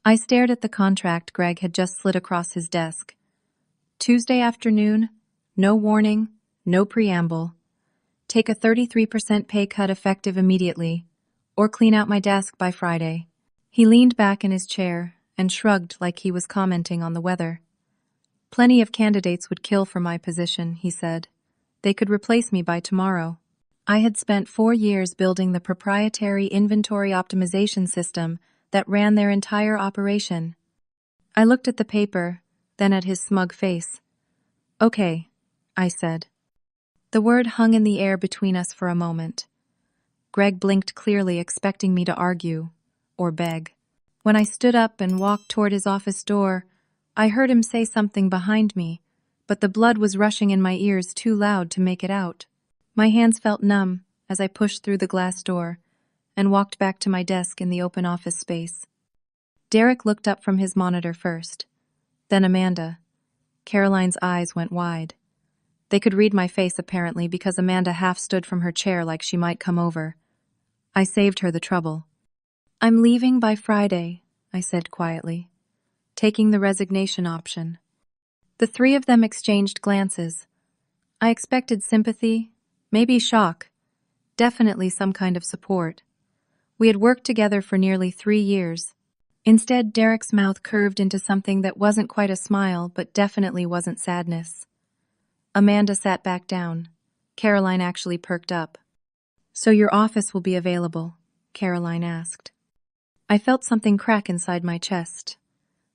I stared at the contract Greg had just slid across his desk. Tuesday afternoon, no warning, no preamble. Take a 33% pay cut effective immediately, or clean out my desk by Friday. He leaned back in his chair and shrugged like he was commenting on the weather. Plenty of candidates would kill for my position, he said. They could replace me by tomorrow. I had spent 4 years building the proprietary inventory optimization system that ran their entire operation. I looked at the paper, then at his smug face. Okay, I said. The word hung in the air between us for a moment. Greg blinked clearly, expecting me to argue or beg. When I stood up and walked toward his office door, I heard him say something behind me, but the blood was rushing in my ears too loud to make it out. My hands felt numb as I pushed through the glass door and walked back to my desk in the open office space. Derek looked up from his monitor first, then Amanda. Caroline's eyes went wide. They could read my face apparently because Amanda half stood from her chair like she might come over. I saved her the trouble. I'm leaving by Friday, I said quietly, taking the resignation option. The three of them exchanged glances. I expected sympathy, maybe shock, definitely some kind of support. We had worked together for nearly 3 years. Instead, Derek's mouth curved into something that wasn't quite a smile, but definitely wasn't sadness. Amanda sat back down. Caroline actually perked up. So your office will be available? Caroline asked. I felt something crack inside my chest.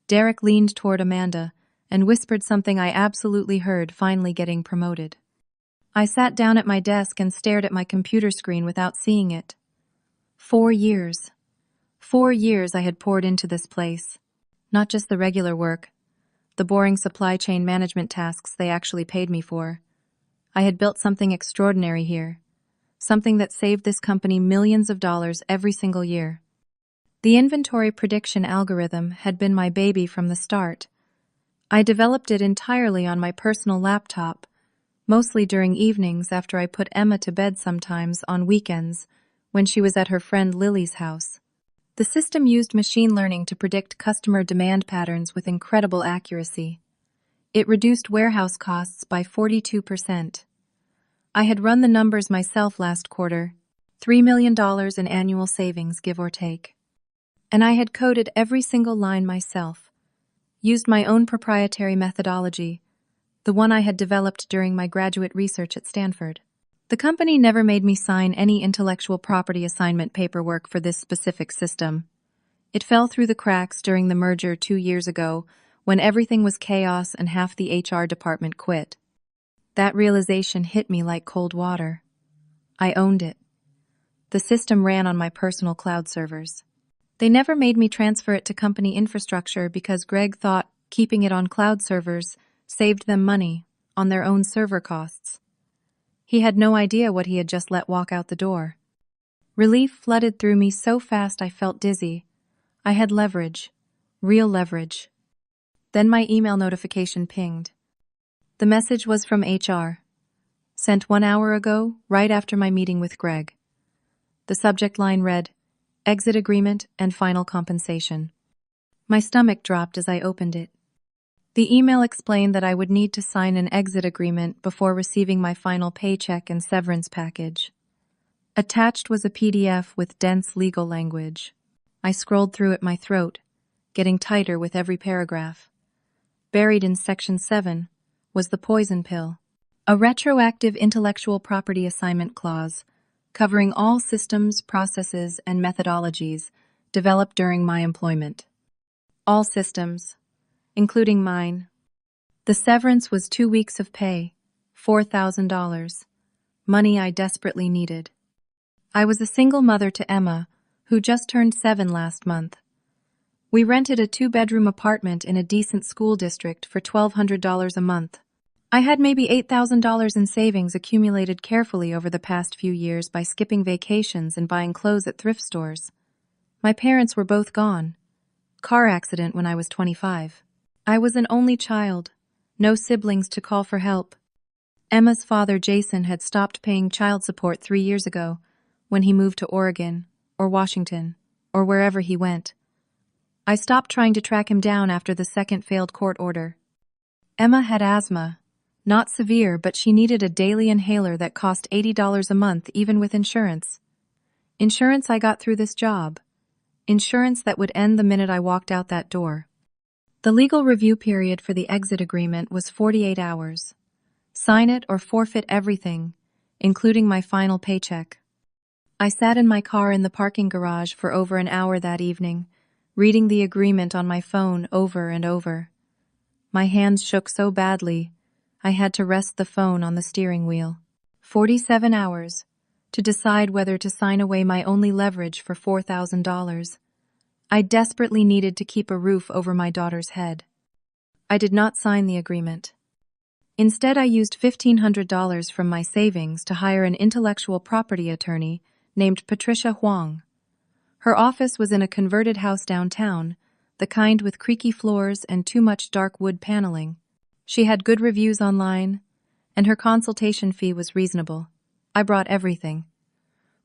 Derek leaned toward Amanda and whispered something I absolutely heard, finally getting promoted. I sat down at my desk and stared at my computer screen without seeing it. 4 years. 4 years I had poured into this place. Not just the regular work, the boring supply chain management tasks they actually paid me for. I had built something extraordinary here, something that saved this company millions of dollars every single year. The inventory prediction algorithm had been my baby from the start. I developed it entirely on my personal laptop, mostly during evenings after I put Emma to bed, sometimes on weekends when she was at her friend Lily's house. The system used machine learning to predict customer demand patterns with incredible accuracy. It reduced warehouse costs by 42%. I had run the numbers myself last quarter, $3 million in annual savings, give or take. And I had coded every single line myself, used my own proprietary methodology, the one I had developed during my graduate research at Stanford. The company never made me sign any intellectual property assignment paperwork for this specific system. It fell through the cracks during the merger 2 years ago, when everything was chaos and half the HR department quit. That realization hit me like cold water. I owned it. The system ran on my personal cloud servers. They never made me transfer it to company infrastructure because Greg thought keeping it on cloud servers saved them money on their own server costs. He had no idea what he had just let walk out the door. Relief flooded through me so fast I felt dizzy. I had leverage, real leverage. Then my email notification pinged. The message was from HR. Sent 1 hour ago, right after my meeting with Greg. The subject line read, Exit agreement and final compensation. My stomach dropped as I opened it. The email explained that I would need to sign an exit agreement before receiving my final paycheck and severance package. Attached was a PDF with dense legal language. I scrolled through it, my throat, getting tighter with every paragraph. Buried in Section 7 was the poison pill, a retroactive intellectual property assignment clause covering all systems, processes, and methodologies developed during my employment. All systems, including mine. The severance was 2 weeks of pay, $4,000, money I desperately needed. I was a single mother to Emma, who just turned 7 last month. We rented a 2-bedroom apartment in a decent school district for $1,200 a month. I had maybe $8,000 in savings accumulated carefully over the past few years by skipping vacations and buying clothes at thrift stores. My parents were both gone. Car accident when I was 25. I was an only child, no siblings to call for help. Emma's father, Jason, had stopped paying child support 3 years ago when he moved to Oregon or Washington or wherever he went. I stopped trying to track him down after the second failed court order. Emma had asthma. Not severe, but she needed a daily inhaler that cost $80 a month even with insurance. Insurance I got through this job. Insurance that would end the minute I walked out that door. The legal review period for the exit agreement was 48 hours. Sign it or forfeit everything, including my final paycheck. I sat in my car in the parking garage for over an hour that evening, reading the agreement on my phone over and over. My hands shook so badly, I had to rest the phone on the steering wheel. 47 hours to decide whether to sign away my only leverage for $4,000. I desperately needed to keep a roof over my daughter's head. I did not sign the agreement. Instead, I used $1,500 from my savings to hire an intellectual property attorney named Patricia Huang. Her office was in a converted house downtown, the kind with creaky floors and too much dark wood paneling. She had good reviews online, and her consultation fee was reasonable. I brought everything.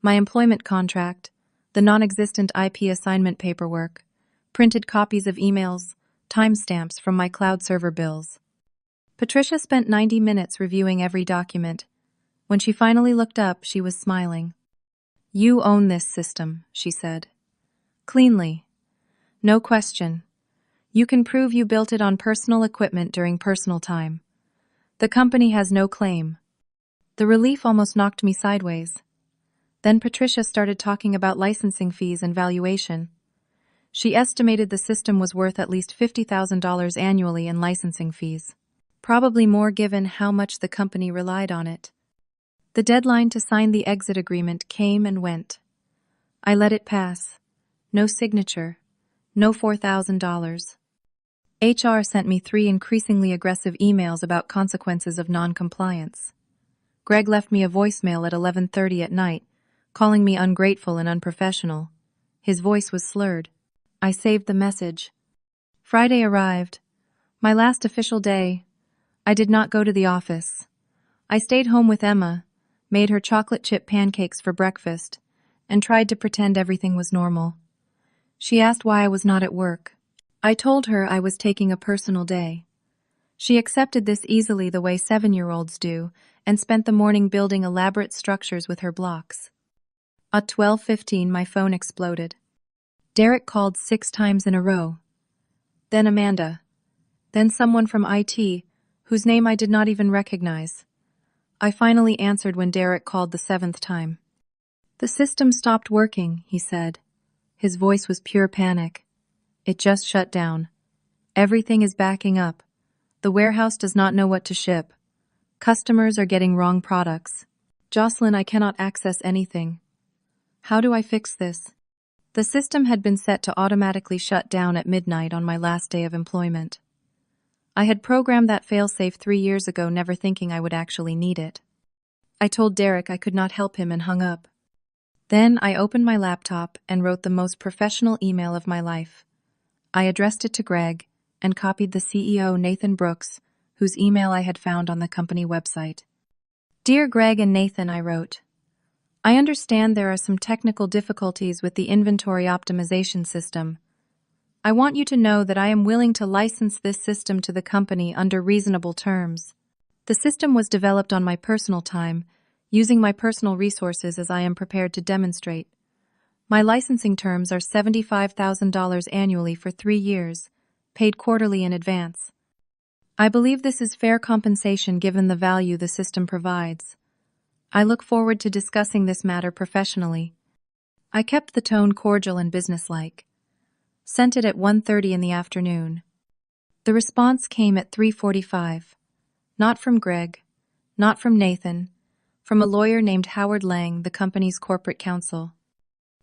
My employment contract, the non-existent IP assignment paperwork, printed copies of emails, timestamps from my cloud server bills. Patricia spent 90 minutes reviewing every document. When she finally looked up, she was smiling. "You own this system," she said. "Cleanly. No question. You can prove you built it on personal equipment during personal time. The company has no claim." The relief almost knocked me sideways. Then Patricia started talking about licensing fees and valuation. She estimated the system was worth at least $50,000 annually in licensing fees. Probably more given how much the company relied on it. The deadline to sign the exit agreement came and went. I let it pass. No signature. No $4,000. HR sent me 3 increasingly aggressive emails about consequences of non-compliance. Greg left me a voicemail at 11:30 at night, calling me ungrateful and unprofessional. His voice was slurred. I saved the message. Friday arrived. My last official day. I did not go to the office. I stayed home with Emma, made her chocolate chip pancakes for breakfast, and tried to pretend everything was normal. She asked why I was not at work. I told her I was taking a personal day. She accepted this easily the way 7-year-olds do, and spent the morning building elaborate structures with her blocks. At 12:15, my phone exploded. Derek called 6 times in a row. Then Amanda. Then someone from IT, whose name I did not even recognize. I finally answered when Derek called the 7th time. "The system stopped working," he said. His voice was pure panic. "It just shut down. Everything is backing up. The warehouse does not know what to ship. Customers are getting wrong products. Jocelyn, I cannot access anything. How do I fix this?" The system had been set to automatically shut down at midnight on my last day of employment. I had programmed that failsafe 3 years ago, never thinking I would actually need it. I told Derek I could not help him and hung up. Then I opened my laptop and wrote the most professional email of my life. I addressed it to Greg and copied the CEO, Nathan Brooks, whose email I had found on the company website. "Dear Greg and Nathan," I wrote, "I understand there are some technical difficulties with the inventory optimization system. I want you to know that I am willing to license this system to the company under reasonable terms. The system was developed on my personal time, using my personal resources as I am prepared to demonstrate. My licensing terms are $75,000 annually for 3 years, paid quarterly in advance. I believe this is fair compensation given the value the system provides. I look forward to discussing this matter professionally." I kept the tone cordial and businesslike. Sent it at 1:30 in the afternoon. The response came at 3:45. Not from Greg, not from Nathan, from a lawyer named Howard Lang, the company's corporate counsel.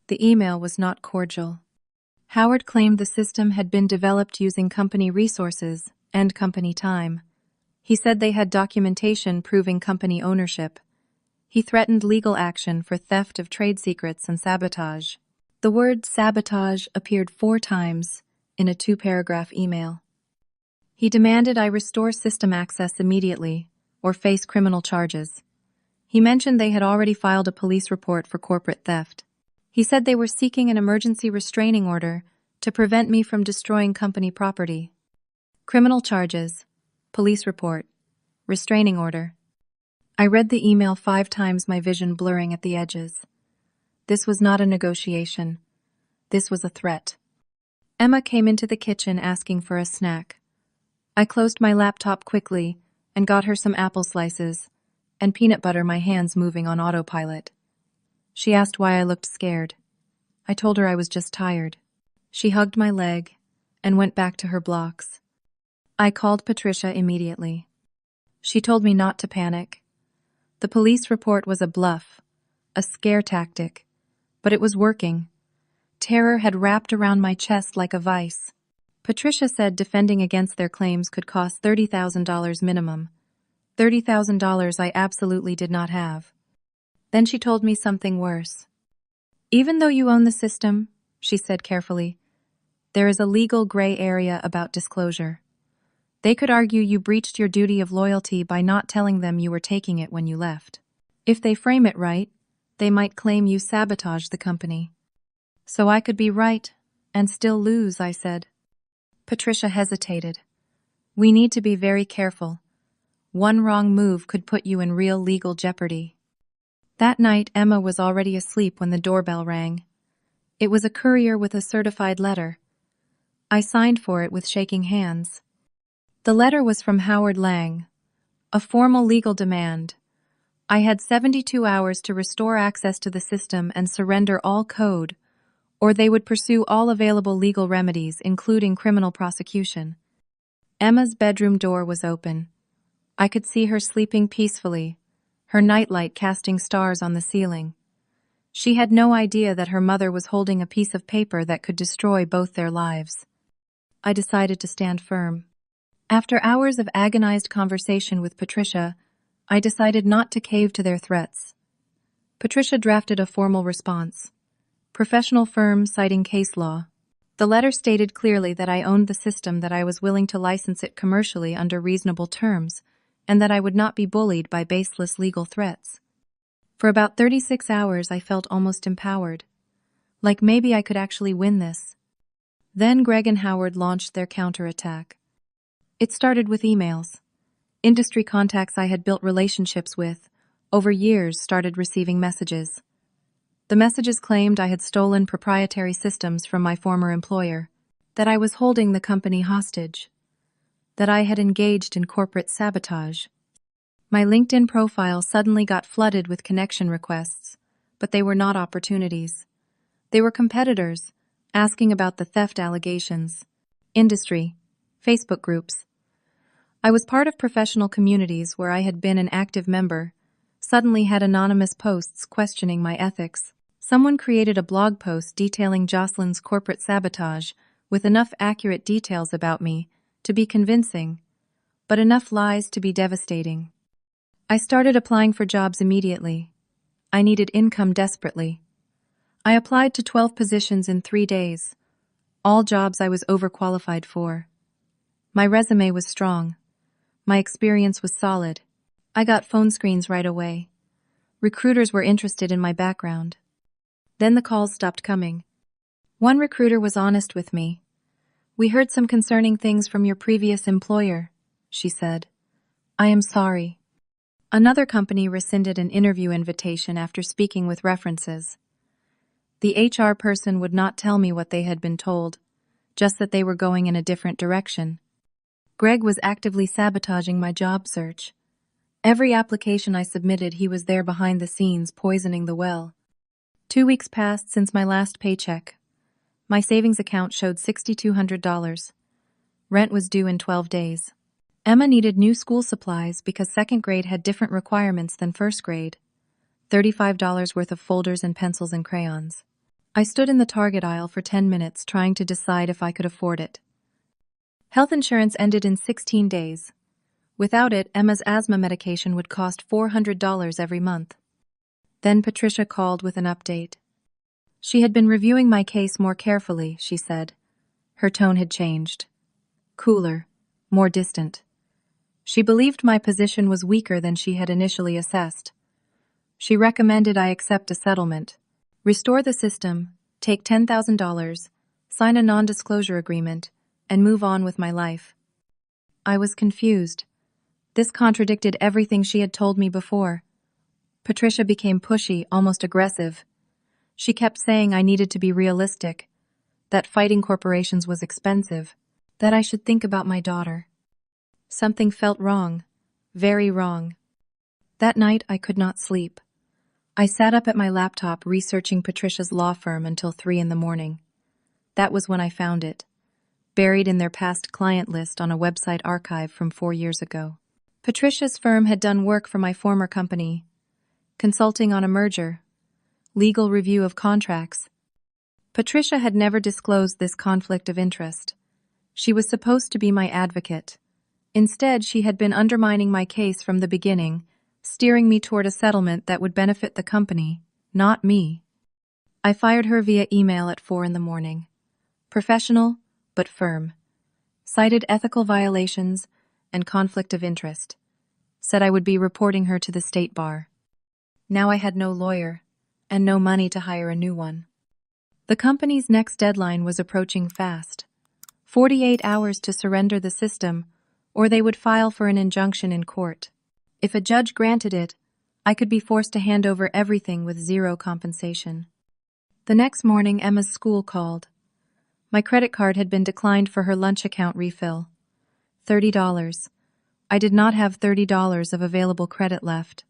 The email was not cordial. Howard claimed the system had been developed using company resources and company time. He said they had documentation proving company ownership. He threatened legal action for theft of trade secrets and sabotage. The word sabotage appeared 4 times in a 2-paragraph email. He demanded I restore system access immediately or face criminal charges. He mentioned they had already filed a police report for corporate theft. He said they were seeking an emergency restraining order to prevent me from destroying company property. Criminal charges, police report, restraining order. I read the email 5 times, my vision blurring at the edges. This was not a negotiation. This was a threat. Emma came into the kitchen asking for a snack. I closed my laptop quickly and got her some apple slices and peanut butter, my hands moving on autopilot. She asked why I looked scared. I told her I was just tired. She hugged my leg and went back to her blocks. I called Patricia immediately. She told me not to panic. The police report was a bluff, a scare tactic, but it was working. Terror had wrapped around my chest like a vice. Patricia said defending against their claims could cost $30,000 minimum. $30,000 I absolutely did not have. Then she told me something worse. Even though you own the system, she said carefully, there is a legal gray area about disclosure. They could argue you breached your duty of loyalty by not telling them you were taking it when you left. If they frame it right, they might claim you sabotaged the company. So I could be right and still lose, I said. Patricia hesitated. We need to be very careful. One wrong move could put you in real legal jeopardy. That night, Emma was already asleep when the doorbell rang. It was a courier with a certified letter. I signed for it with shaking hands. The letter was from Howard Lang, a formal legal demand. I had 72 hours to restore access to the system and surrender all code, or they would pursue all available legal remedies, including criminal prosecution. Emma's bedroom door was open. I could see her sleeping peacefully, her nightlight casting stars on the ceiling. She had no idea that her mother was holding a piece of paper that could destroy both their lives. I decided to stand firm. After hours of agonized conversation with Patricia, I decided not to cave to their threats. Patricia drafted a formal response. Professional firm citing case law. The letter stated clearly that I owned the system, that I was willing to license it commercially under reasonable terms, and that I would not be bullied by baseless legal threats. For about 36 hours I felt almost empowered. Like maybe I could actually win this. Then Greg and Howard launched their counterattack. It started with emails. Industry contacts I had built relationships with over years started receiving messages. The messages claimed I had stolen proprietary systems from my former employer, that I was holding the company hostage, that I had engaged in corporate sabotage. My LinkedIn profile suddenly got flooded with connection requests, but they were not opportunities. They were competitors, asking about the theft allegations. Industry, Facebook groups. I was part of professional communities where I had been an active member, suddenly had anonymous posts questioning my ethics. Someone created a blog post detailing Jocelyn's corporate sabotage with enough accurate details about me to be convincing, but enough lies to be devastating. I started applying for jobs immediately. I needed income desperately. I applied to 12 positions in 3 days, all jobs I was overqualified for. My resume was strong. My experience was solid. I got phone screens right away. Recruiters were interested in my background. Then the calls stopped coming. One recruiter was honest with me. We heard some concerning things from your previous employer, she said. I am sorry. Another company rescinded an interview invitation after speaking with references. The HR person would not tell me what they had been told, just that they were going in a different direction. Greg was actively sabotaging my job search. Every application I submitted, he was there behind the scenes, poisoning the well. 2 weeks passed since my last paycheck. My savings account showed $6,200. Rent was due in 12 days. Emma needed new school supplies because second grade had different requirements than first grade. $35 worth of folders and pencils and crayons. I stood in the Target aisle for 10 minutes trying to decide if I could afford it. Health insurance ended in 16 days. Without it, Emma's asthma medication would cost $400 every month. Then Patricia called with an update. She had been reviewing my case more carefully, she said. Her tone had changed. Cooler, more distant. She believed my position was weaker than she had initially assessed. She recommended I accept a settlement, restore the system, take $10,000, sign a non-disclosure agreement, and move on with my life. I was confused. This contradicted everything she had told me before. Patricia became pushy, almost aggressive. She kept saying I needed to be realistic, that fighting corporations was expensive, that I should think about my daughter. Something felt wrong, very wrong. That night I could not sleep. I sat up at my laptop researching Patricia's law firm until 3 in the morning. That was when I found it, buried in their past client list on a website archive from 4 years ago. Patricia's firm had done work for my former company, consulting on a merger, legal review of contracts. Patricia had never disclosed this conflict of interest. She was supposed to be my advocate. Instead, she had been undermining my case from the beginning, steering me toward a settlement that would benefit the company, not me. I fired her via email at 4 in the morning. Professional, but firm. Cited ethical violations and conflict of interest. Said I would be reporting her to the state bar. Now I had no lawyer, and no money to hire a new one. The company's next deadline was approaching fast. 48 hours to surrender the system, or they would file for an injunction in court. If a judge granted it, I could be forced to hand over everything with zero compensation. The next morning, Emma's school called. My credit card had been declined for her lunch account refill. $30. I did not have $30 of available credit left.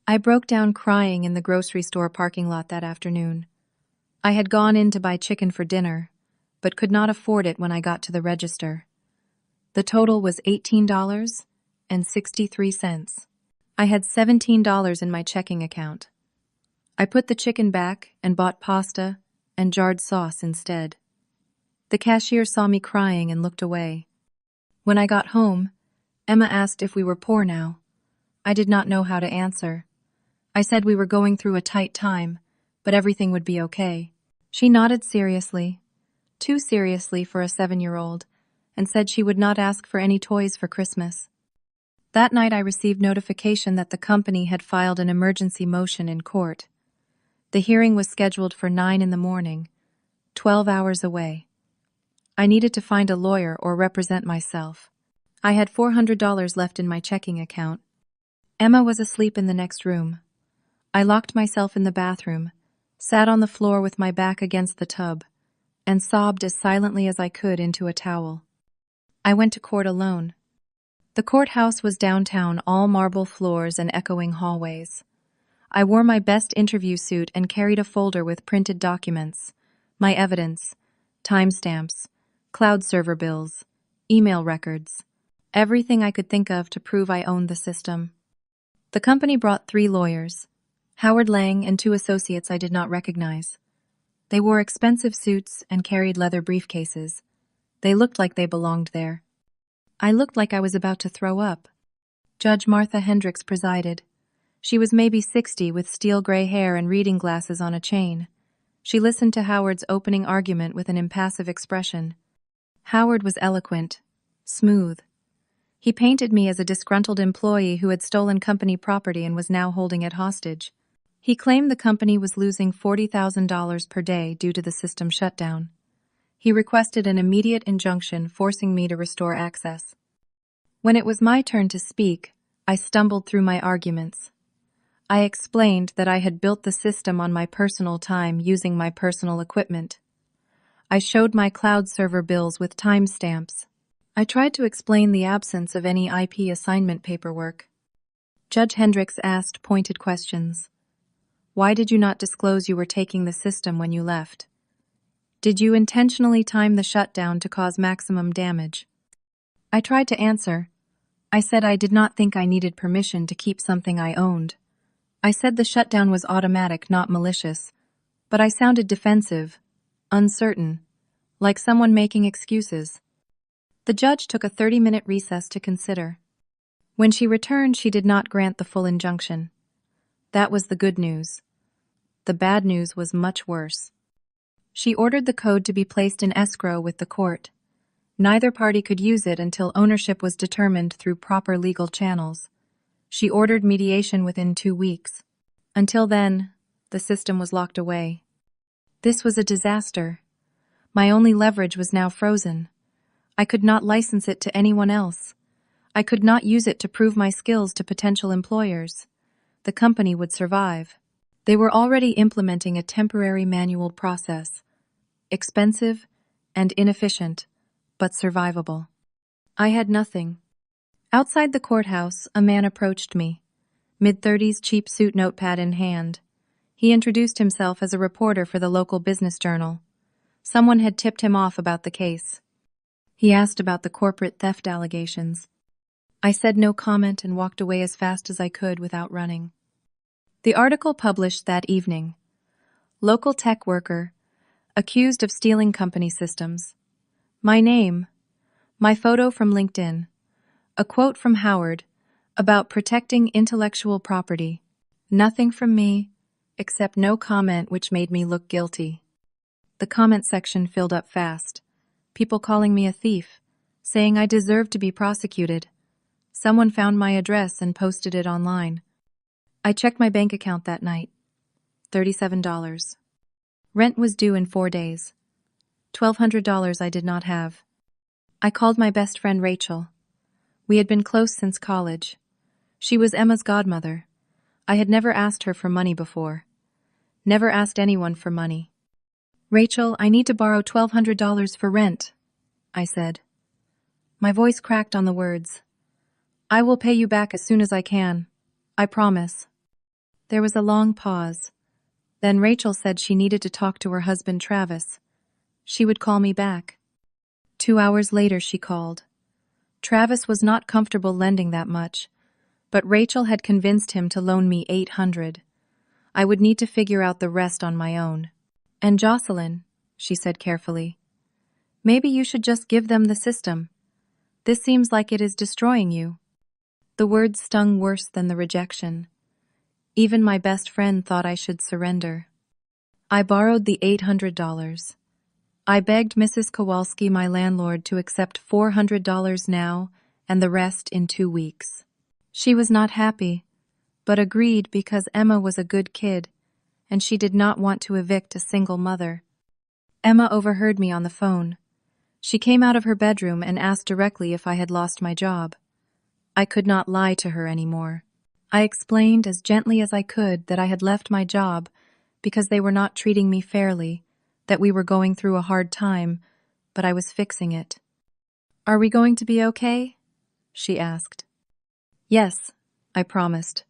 I broke down crying in the grocery store parking lot that afternoon. I had gone in to buy chicken for dinner, but could not afford it when I got to the register. The total was $18.63. I had $17 in my checking account. I put the chicken back and bought pasta and jarred sauce instead. The cashier saw me crying and looked away. When I got home, Emma asked if we were poor now. I did not know how to answer. I said we were going through a tight time, but everything would be okay. She nodded seriously, too seriously for a 7-year-old, and said she would not ask for any toys for Christmas. That night I received notification that the company had filed an emergency motion in court. The hearing was scheduled for 9 in the morning, 12 hours away. I needed to find a lawyer or represent myself. I had $400 left in my checking account. Emma was asleep in the next room. I locked myself in the bathroom, sat on the floor with my back against the tub, and sobbed as silently as I could into a towel. I went to court alone. The courthouse was downtown, all marble floors and echoing hallways. I wore my best interview suit and carried a folder with printed documents, my evidence, timestamps, cloud server bills, email records, everything I could think of to prove I owned the system. The company brought 3 lawyers, Howard Lang and 2 associates I did not recognize. They wore expensive suits and carried leather briefcases. They looked like they belonged there. I looked like I was about to throw up. Judge Martha Hendricks presided. She was maybe 60 with steel gray hair and reading glasses on a chain. She listened to Howard's opening argument with an impassive expression. Howard was eloquent, smooth. He painted me as a disgruntled employee who had stolen company property and was now holding it hostage. He claimed the company was losing $40,000 per day due to the system shutdown. He requested an immediate injunction forcing me to restore access. When it was my turn to speak, I stumbled through my arguments. I explained that I had built the system on my personal time using my personal equipment. I showed my cloud server bills with timestamps. I tried to explain the absence of any IP assignment paperwork. Judge Hendricks asked pointed questions. Why did you not disclose you were taking the system when you left? Did you intentionally time the shutdown to cause maximum damage? I tried to answer. I said I did not think I needed permission to keep something I owned. I said the shutdown was automatic, not malicious, but I sounded defensive, uncertain, like someone making excuses. The judge took a 30-minute recess to consider. When she returned, she did not grant the full injunction. That was the good news. The bad news was much worse. She ordered the code to be placed in escrow with the court. Neither party could use it until ownership was determined through proper legal channels. She ordered mediation within 2 weeks. Until then, the system was locked away. This was a disaster. My only leverage was now frozen. I could not license it to anyone else. I could not use it to prove my skills to potential employers. The company would survive. They were already implementing a temporary manual process. Expensive and inefficient, but survivable. I had nothing. Outside the courthouse, a man approached me, mid-30s, cheap suit, notepad in hand. He introduced himself as a reporter for the local business journal. Someone had tipped him off about the case. He asked about the corporate theft allegations. I said no comment and walked away as fast as I could without running. The article published that evening. Local tech worker, accused of stealing company systems. My name, my photo from LinkedIn, a quote from Howard about protecting intellectual property. Nothing from me, except no comment, which made me look guilty. The comment section filled up fast. People calling me a thief, saying I deserved to be prosecuted. Someone found my address and posted it online. I checked my bank account that night. $37. Rent was due in 4 days. $1,200 I did not have. I called my best friend Rachel. We had been close since college. She was Emma's godmother. I had never asked her for money before. Never asked anyone for money. Rachel, I need to borrow $1,200 for rent, I said. My voice cracked on the words. I will pay you back as soon as I can. I promise. There was a long pause. Then Rachel said she needed to talk to her husband Travis. She would call me back. 2 hours later she called. Travis was not comfortable lending that much, but Rachel had convinced him to loan me $800. I would need to figure out the rest on my own. And Jocelyn, she said carefully, maybe you should just give them the system. This seems like it is destroying you. The words stung worse than the rejection. Even my best friend thought I should surrender. I borrowed the $800. I begged Mrs. Kowalski, my landlord, to accept $400 now and the rest in 2 weeks. She was not happy, but agreed because Emma was a good kid, and she did not want to evict a single mother. Emma overheard me on the phone. She came out of her bedroom and asked directly if I had lost my job. I could not lie to her anymore. I explained as gently as I could that I had left my job because they were not treating me fairly, that we were going through a hard time, but I was fixing it. Are we going to be okay? She asked. Yes, I promised.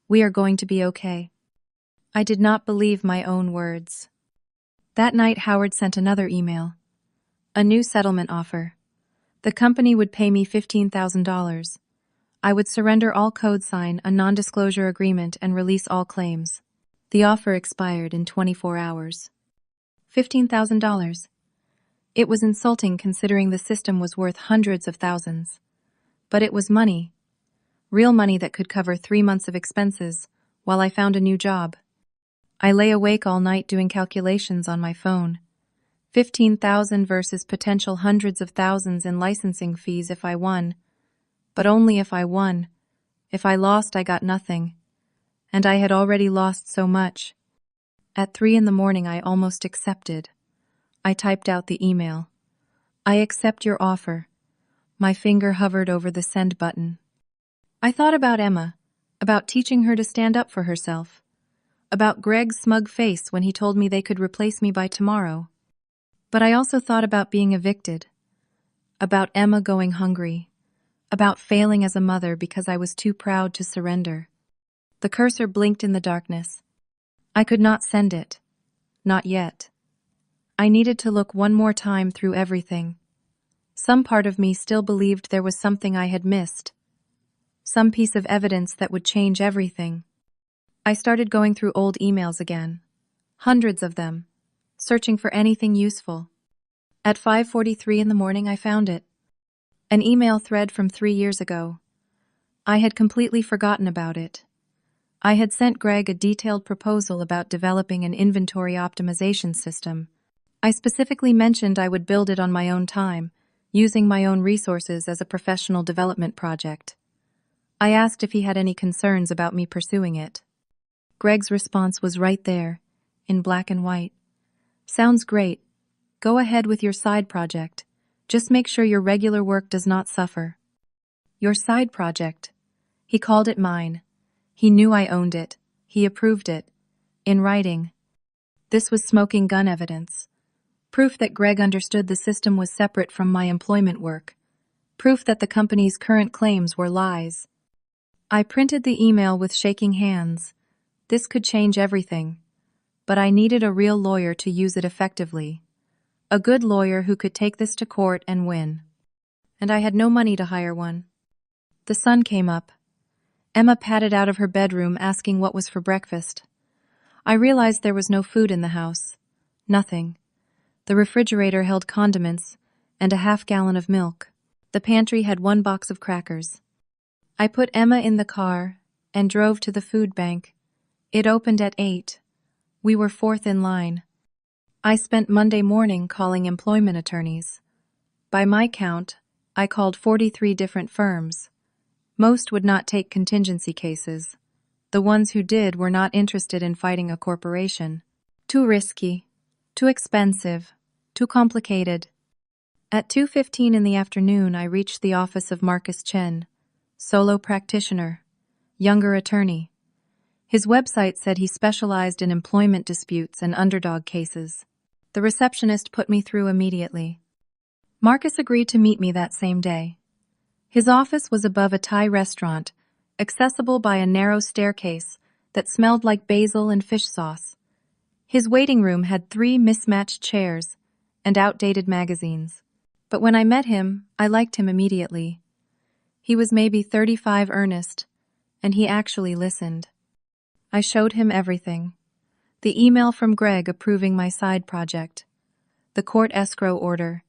We are going to be okay. I did not believe my own words. That night Howard sent another email. A new settlement offer. The company would pay me $15,000. I would surrender all code, sign a non-disclosure agreement, and release all claims. The offer expired in 24 hours. $15,000. It was insulting considering the system was worth hundreds of thousands. But it was money. Real money that could cover 3 months of expenses while I found a new job. I lay awake all night doing calculations on my phone. 15,000 versus potential hundreds of thousands in licensing fees if I won. But only if I won. If I lost, I got nothing. And I had already lost so much. At 3 in the morning, I almost accepted. I typed out the email. I accept your offer. My finger hovered over the send button. I thought about Emma, about teaching her to stand up for herself, about Greg's smug face when he told me they could replace me by tomorrow. But I also thought about being evicted, about Emma going hungry, about failing as a mother because I was too proud to surrender. The cursor blinked in the darkness. I could not send it. Not yet. I needed to look one more time through everything. Some part of me still believed there was something I had missed. Some piece of evidence that would change everything. I started going through old emails again. Hundreds of them. Searching for anything useful. At 5:43 in the morning, I found it. An email thread from 3 years ago. I had completely forgotten about it. I had sent Greg a detailed proposal about developing an inventory optimization system. I specifically mentioned I would build it on my own time, using my own resources as a professional development project. I asked if he had any concerns about me pursuing it. Greg's response was right there, in black and white. Sounds great. Go ahead with your side project. Just make sure your regular work does not suffer. Your side project. He called it mine. He knew I owned it. He approved it. In writing. This was smoking gun evidence. Proof that Greg understood the system was separate from my employment work. Proof that the company's current claims were lies. I printed the email with shaking hands. This could change everything. But I needed a real lawyer to use it effectively. A good lawyer who could take this to court and win. And I had no money to hire one. The sun came up. Emma padded out of her bedroom asking what was for breakfast. I realized there was no food in the house. Nothing. The refrigerator held condiments and a half-gallon of milk. The pantry had 1 box of crackers. I put Emma in the car and drove to the food bank. It opened at 8. We were 4th in line. I spent Monday morning calling employment attorneys. By my count, I called 43 different firms. Most would not take contingency cases. The ones who did were not interested in fighting a corporation. Too risky, too expensive, too complicated. At 2:15 in the afternoon, I reached the office of Marcus Chen, solo practitioner, younger attorney. His website said he specialized in employment disputes and underdog cases. The receptionist put me through immediately. Marcus agreed to meet me that same day. His office was above a Thai restaurant, accessible by a narrow staircase that smelled like basil and fish sauce. His waiting room had 3 mismatched chairs and outdated magazines. But when I met him, I liked him immediately. He was maybe 35 earnest, and he actually listened. I showed him everything. The email from Greg approving my side project, the court escrow order,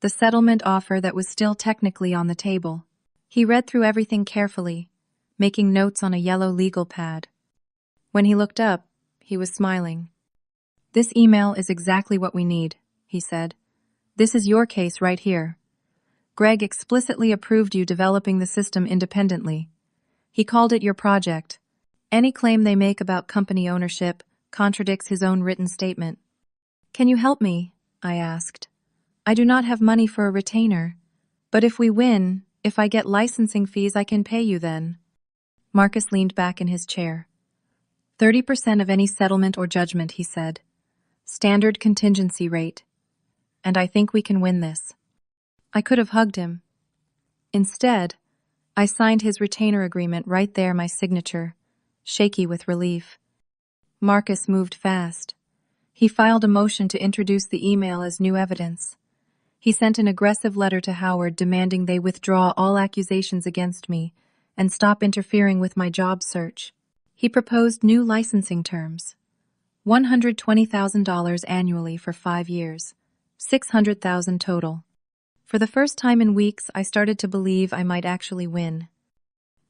the settlement offer that was still technically on the table. He read through everything carefully, making notes on a yellow legal pad. When he looked up, he was smiling. "This email is exactly what we need," he said. "This is your case right here. Greg explicitly approved you developing the system independently. He called it your project. Any claim they make about company ownership contradicts his own written statement." "Can you help me?" I asked. "I do not have money for a retainer, but if we win, if I get licensing fees, I can pay you then." Marcus leaned back in his chair. 30% of any settlement or judgment, he said. Standard contingency rate. And I think we can win this. I could have hugged him. Instead, I signed his retainer agreement right there, my signature, shaky with relief. Marcus moved fast. He filed a motion to introduce the email as new evidence. He sent an aggressive letter to Howard demanding they withdraw all accusations against me and stop interfering with my job search. He proposed new licensing terms. $120,000 annually for 5 years, $600,000 total. For the first time in weeks, I started to believe I might actually win.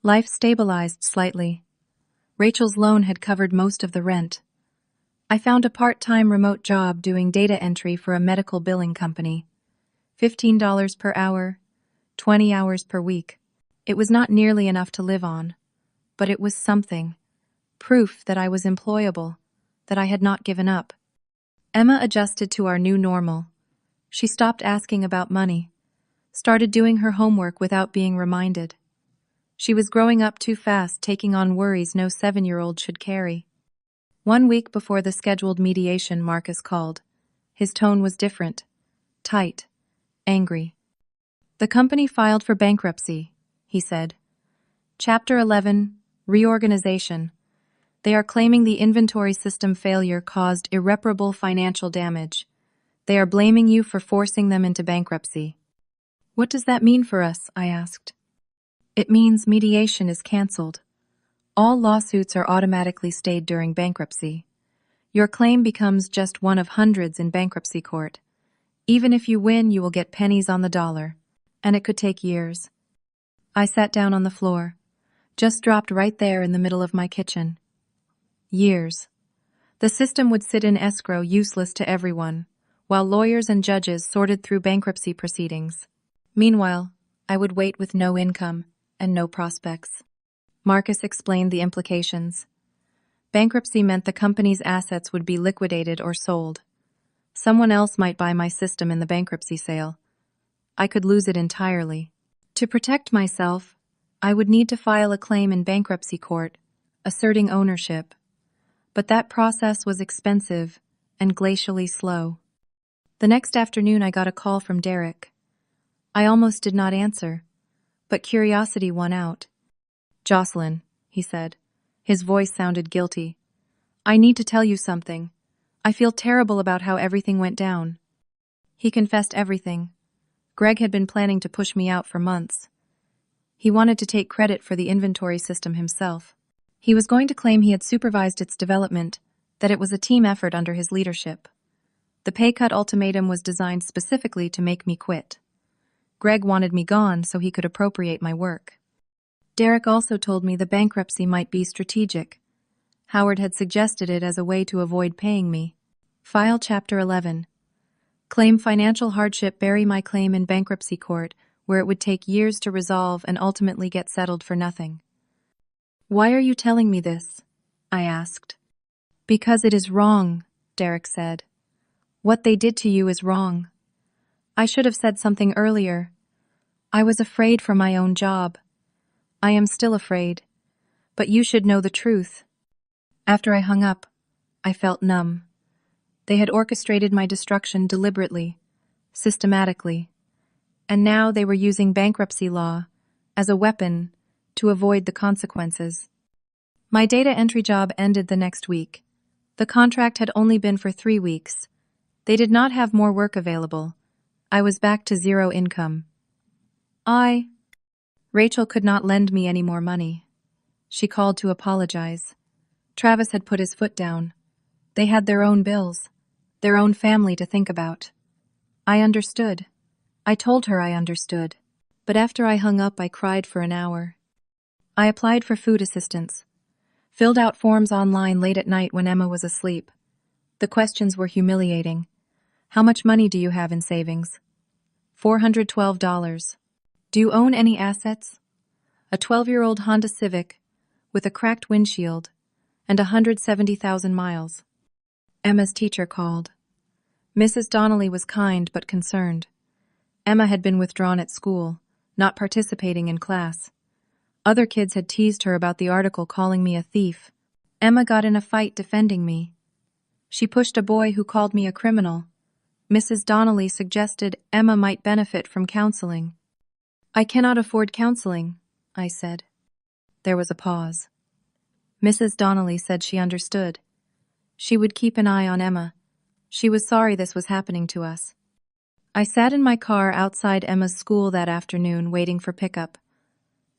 Life stabilized slightly. Rachel's loan had covered most of the rent. I found a part-time remote job doing data entry for a medical billing company. $15 per hour, 20 hours per week. It was not nearly enough to live on, but it was something. Proof that I was employable, that I had not given up. Emma adjusted to our new normal. She stopped asking about money, started doing her homework without being reminded. She was growing up too fast, taking on worries no 7-year-old should carry. 1 week before the scheduled mediation, Marcus called. His tone was different. Tight. Angry. "The company filed for bankruptcy," he said. "Chapter 11, Reorganization. They are claiming the inventory system failure caused irreparable financial damage. They are blaming you for forcing them into bankruptcy." "What does that mean for us?" I asked. "It means mediation is canceled. All lawsuits are automatically stayed during bankruptcy. Your claim becomes just one of hundreds in bankruptcy court. Even if you win, you will get pennies on the dollar, and it could take years." I sat down on the floor, just dropped right there in the middle of my kitchen. Years. The system would sit in escrow, useless to everyone, while lawyers and judges sorted through bankruptcy proceedings. Meanwhile, I would wait with no income and no prospects. Marcus explained the implications. Bankruptcy meant the company's assets would be liquidated or sold. Someone else might buy my system in the bankruptcy sale. I could lose it entirely. To protect myself, I would need to file a claim in bankruptcy court, asserting ownership. But that process was expensive and glacially slow. The next afternoon I got a call from Derek. I almost did not answer, but curiosity won out. "Jocelyn," he said. His voice sounded guilty. "I need to tell you something. I feel terrible about how everything went down." He confessed everything. Greg had been planning to push me out for months. He wanted to take credit for the inventory system himself. He was going to claim he had supervised its development, that it was a team effort under his leadership. The pay cut ultimatum was designed specifically to make me quit. Greg wanted me gone so he could appropriate my work. Derek also told me the bankruptcy might be strategic. Howard had suggested it as a way to avoid paying me. File Chapter 11. Claim financial hardship, bury my claim in bankruptcy court, where it would take years to resolve and ultimately get settled for nothing. "Why are you telling me this?" I asked. "Because it is wrong," Derek said. "What they did to you is wrong. I should have said something earlier. I was afraid for my own job. I am still afraid. But you should know the truth." After I hung up, I felt numb. They had orchestrated my destruction deliberately, systematically, and now they were using bankruptcy law as a weapon to avoid the consequences. My data entry job ended the next week. The contract had only been for 3 weeks. They did not have more work available. I was back to zero income. Rachel could not lend me any more money. She called to apologize. Travis had put his foot down. They had their own bills, their own family to think about. I understood. I told her I understood. But after I hung up, I cried for an hour. I applied for food assistance, filled out forms online late at night when Emma was asleep. The questions were humiliating. How much money do you have in savings? $412. Do you own any assets? A 12-year-old Honda Civic with a cracked windshield and 170,000 miles. Emma's teacher called. Mrs. Donnelly was kind but concerned. Emma had been withdrawn at school, not participating in class. Other kids had teased her about the article calling me a thief. Emma got in a fight defending me. She pushed a boy who called me a criminal. Mrs. Donnelly suggested Emma might benefit from counseling. "I cannot afford counseling," I said. There was a pause. Mrs. Donnelly said she understood. She would keep an eye on Emma. She was sorry this was happening to us. I sat in my car outside Emma's school that afternoon waiting for pickup.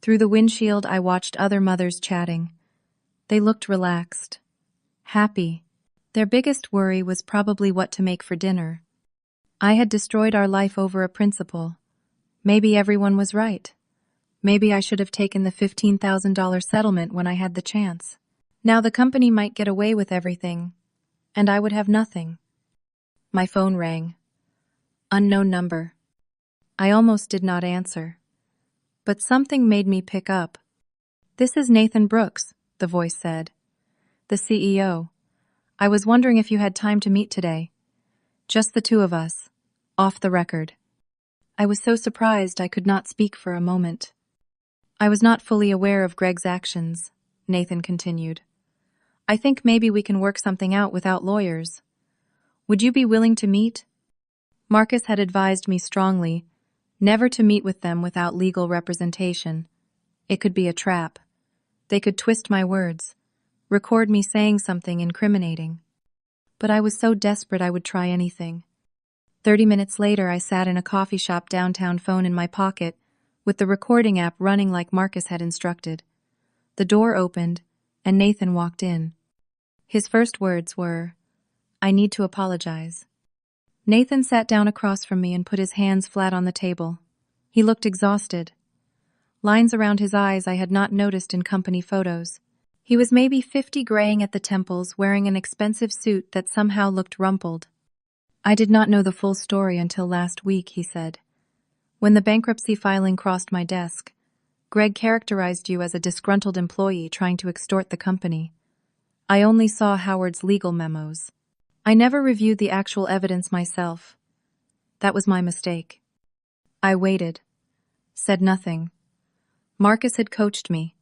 Through the windshield, I watched other mothers chatting. They looked relaxed, happy. Their biggest worry was probably what to make for dinner. I had destroyed our life over a principle. Maybe everyone was right. Maybe I should have taken the $15,000 settlement when I had the chance. Now the company might get away with everything, and I would have nothing. My phone rang. Unknown number. I almost did not answer. But something made me pick up. "This is Nathan Brooks," the voice said. "The CEO. I was wondering if you had time to meet today. Just the two of us. Off the record." I was so surprised I could not speak for a moment. "I was not fully aware of Greg's actions," Nathan continued. "I think maybe we can work something out without lawyers. Would you be willing to meet?" Marcus had advised me strongly never to meet with them without legal representation. It could be a trap. They could twist my words, record me saying something incriminating. But I was so desperate I would try anything. 30 minutes later, I sat in a coffee shop downtown, phone in my pocket, with the recording app running like Marcus had instructed. The door opened, and Nathan walked in. His first words were, "I need to apologize." Nathan sat down across from me and put his hands flat on the table. He looked exhausted. Lines around his eyes I had not noticed in company photos. He was maybe 50, graying at the temples, wearing an expensive suit that somehow looked rumpled. "I did not know the full story until last week," he said. "When the bankruptcy filing crossed my desk, Greg characterized you as a disgruntled employee trying to extort the company. I only saw Howard's legal memos. I never reviewed the actual evidence myself. That was my mistake. I waited. Said nothing. Marcus had coached me.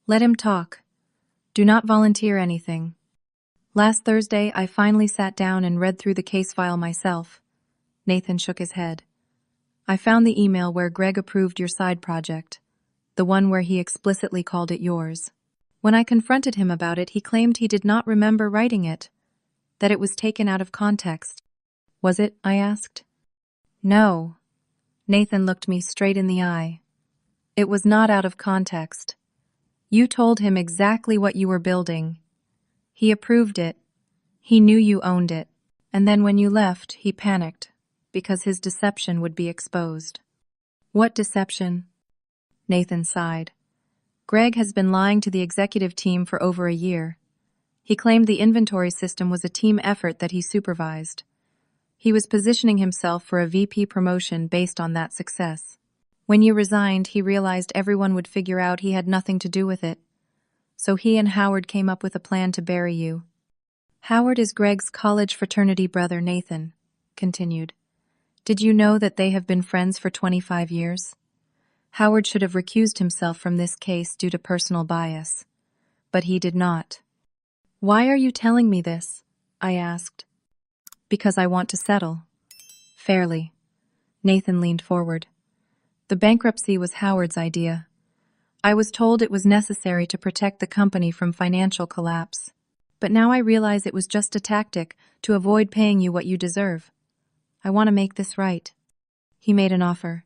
Let him talk. Do not volunteer anything. Last Thursday, I finally sat down and read through the case file myself. Nathan shook his head. I found the email where Greg approved your side project, the one where he explicitly called it yours. When I confronted him about it, he claimed he did not remember writing it, that it was taken out of context. Was it? I asked. No. Nathan looked me straight in the eye. It was not out of context. You told him exactly what you were building. He approved it. He knew you owned it. And then when you left, he panicked, because his deception would be exposed. What deception? Nathan sighed. Greg has been lying to the executive team for over a year. He claimed the inventory system was a team effort that he supervised. He was positioning himself for a VP promotion based on that success. When you resigned, he realized everyone would figure out he had nothing to do with it. So he and Howard came up with a plan to bury you. Howard is Greg's college fraternity brother, Nathan continued. Did you know that they have been friends for 25 years? Howard should have recused himself from this case due to personal bias. But he did not. Why are you telling me this? I asked. Because I want to settle. Fairly. Nathan leaned forward. The bankruptcy was Howard's idea. I was told it was necessary to protect the company from financial collapse. But now I realize it was just a tactic to avoid paying you what you deserve. I want to make this right. He made an offer.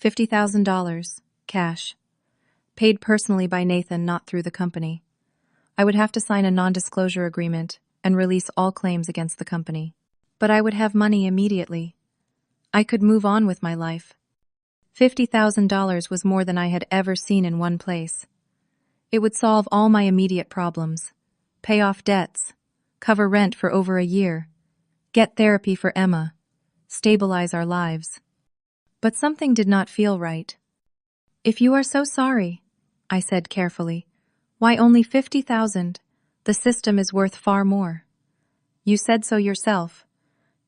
$50,000, cash. Paid personally by Nathan, not through the company. I would have to sign a non-disclosure agreement and release all claims against the company. But I would have money immediately. I could move on with my life. $50,000 was more than I had ever seen in one place. It would solve all my immediate problems. Pay off debts. Cover rent for over a year. Get therapy for Emma. Stabilize our lives. But something did not feel right. If you are so sorry, I said carefully, why only $50,000? The system is worth far more. You said so yourself.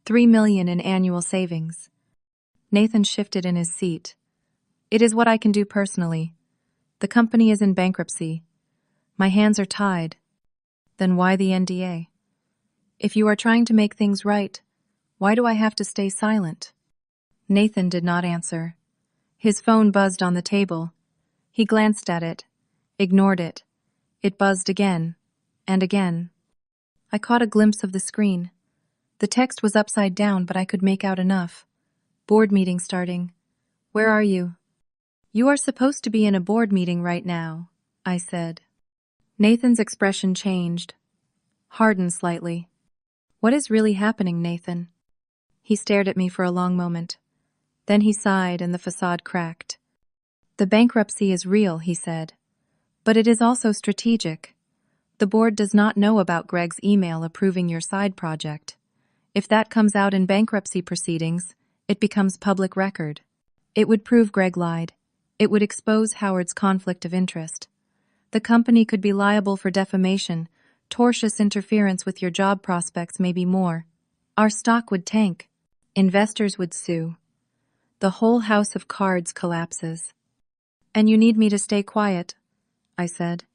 $3 million in annual savings. Nathan shifted in his seat. It is what I can do personally. The company is in bankruptcy. My hands are tied. Then why the NDA? If you are trying to make things right, why do I have to stay silent? Nathan did not answer. His phone buzzed on the table. He glanced at it, ignored it. It buzzed again, and again. I caught a glimpse of the screen. The text was upside down, but I could make out enough. Board meeting starting. Where are you? You are supposed to be in a board meeting right now, I said. Nathan's expression changed, hardened slightly. What is really happening, Nathan? He stared at me for a long moment. Then he sighed and the facade cracked. The bankruptcy is real, he said. But it is also strategic. The board does not know about Greg's email approving your side project. If that comes out in bankruptcy proceedings, it becomes public record. It would prove Greg lied. It would expose Howard's conflict of interest. The company could be liable for defamation, tortious interference with your job prospects, maybe more. Our stock would tank. Investors would sue. The whole house of cards collapses. And you need me to stay quiet, I said.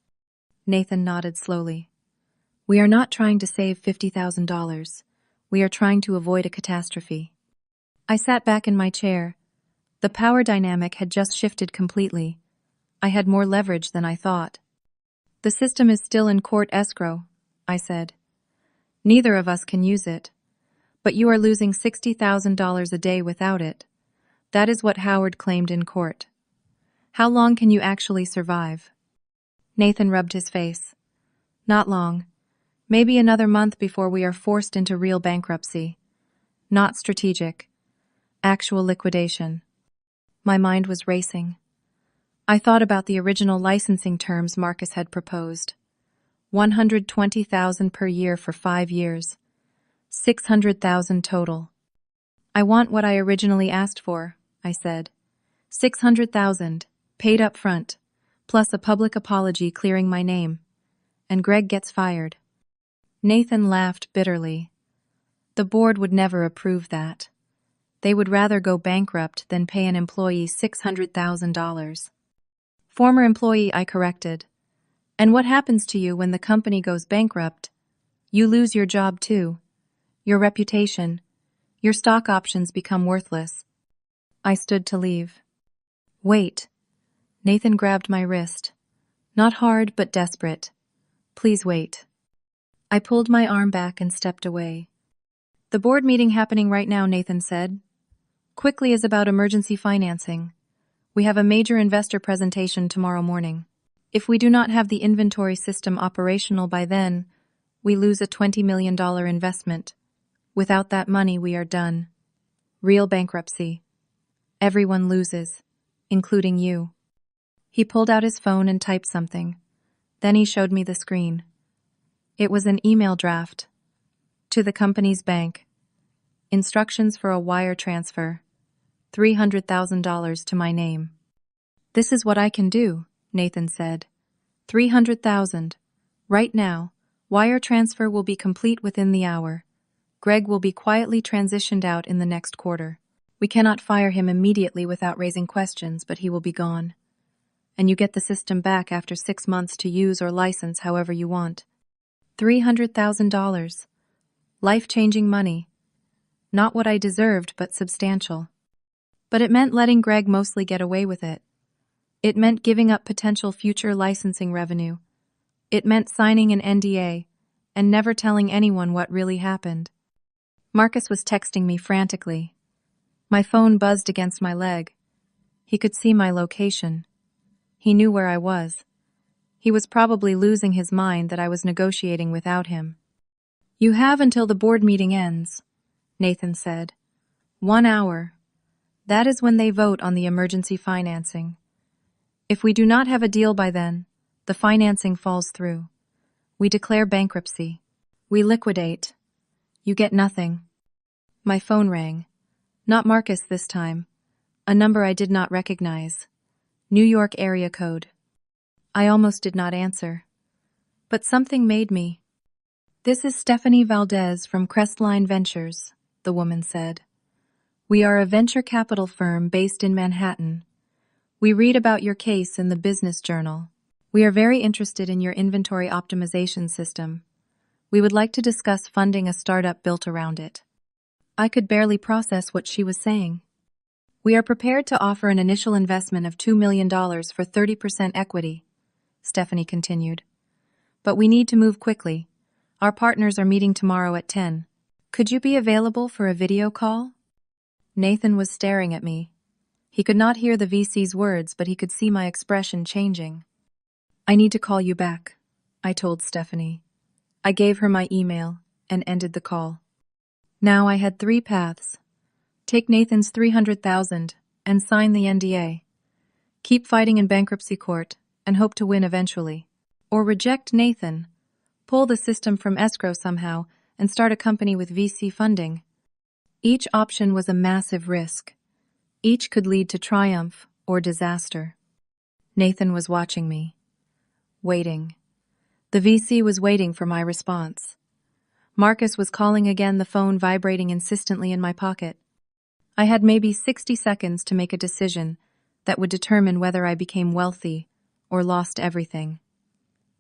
Nathan nodded slowly. We are not trying to save $50,000. We are trying to avoid a catastrophe. I sat back in my chair. The power dynamic had just shifted completely. I had more leverage than I thought. The system is still in court escrow, I said. Neither of us can use it. But you are losing $60,000 a day without it. That is what Howard claimed in court. How long can you actually survive? Nathan rubbed his face. Not long. Maybe another month before we are forced into real bankruptcy. Not strategic. Actual liquidation. My mind was racing. I thought about the original licensing terms Marcus had proposed. $120,000 per year for 5 years. $600,000 total. I want what I originally asked for, I said. $600,000, paid up front, plus a public apology clearing my name. And Greg gets fired. Nathan laughed bitterly. The board would never approve that. They would rather go bankrupt than pay an employee $600,000. Former employee, I corrected. And what happens to you when the company goes bankrupt? You lose your job too. Your reputation. Your stock options become worthless. I stood to leave. Wait. Nathan grabbed my wrist. Not hard, but desperate. Please wait. I pulled my arm back and stepped away. The board meeting happening right now, Nathan said. Quickly is about emergency financing. We have a major investor presentation tomorrow morning. If we do not have the inventory system operational by then, we lose a $20 million investment. Without that money, we are done. Real bankruptcy. Everyone loses, including you. He pulled out his phone and typed something. Then he showed me the screen. It was an email draft. To the company's bank. Instructions for a wire transfer. $300,000 to my name. This is what I can do, Nathan said. $300,000. Right now, wire transfer will be complete within the hour. Greg will be quietly transitioned out in the next quarter. We cannot fire him immediately without raising questions, but he will be gone. And you get the system back after 6 months to use or license however you want. $300,000. Life-changing money. Not what I deserved, but substantial. But it meant letting Greg mostly get away with it. It meant giving up potential future licensing revenue. It meant signing an NDA and never telling anyone what really happened. Marcus was texting me frantically. My phone buzzed against my leg. He could see my location. He knew where I was. He was probably losing his mind that I was negotiating without him. You have until the board meeting ends, Nathan said. 1 hour. That is when they vote on the emergency financing. If we do not have a deal by then, the financing falls through. We declare bankruptcy. We liquidate. You get nothing. My phone rang. Not Marcus this time. A number I did not recognize. New York area code. I almost did not answer. But something made me. This is Stephanie Valdez from Crestline Ventures, the woman said. We are a venture capital firm based in Manhattan. We read about your case in the Business Journal. We are very interested in your inventory optimization system. We would like to discuss funding a startup built around it. I could barely process what she was saying. We are prepared to offer an initial investment of $2 million for 30% equity, Stephanie continued. But we need to move quickly. Our partners are meeting tomorrow at 10. Could you be available for a video call? Nathan was staring at me. He could not hear the VC's words, but he could see my expression changing. I need to call you back, I told Stephanie. I gave her my email and ended the call. Now I had 3 paths. Take Nathan's $300,000 and sign the NDA. Keep fighting in bankruptcy court and hope to win eventually. Or reject Nathan, pull the system from escrow somehow, and start a company with VC funding. Each option was a massive risk. Each could lead to triumph or disaster. Nathan was watching me. Waiting. The VC was waiting for my response. Marcus was calling again, the phone vibrating insistently in my pocket. I had maybe 60 seconds to make a decision that would determine whether I became wealthy or lost everything.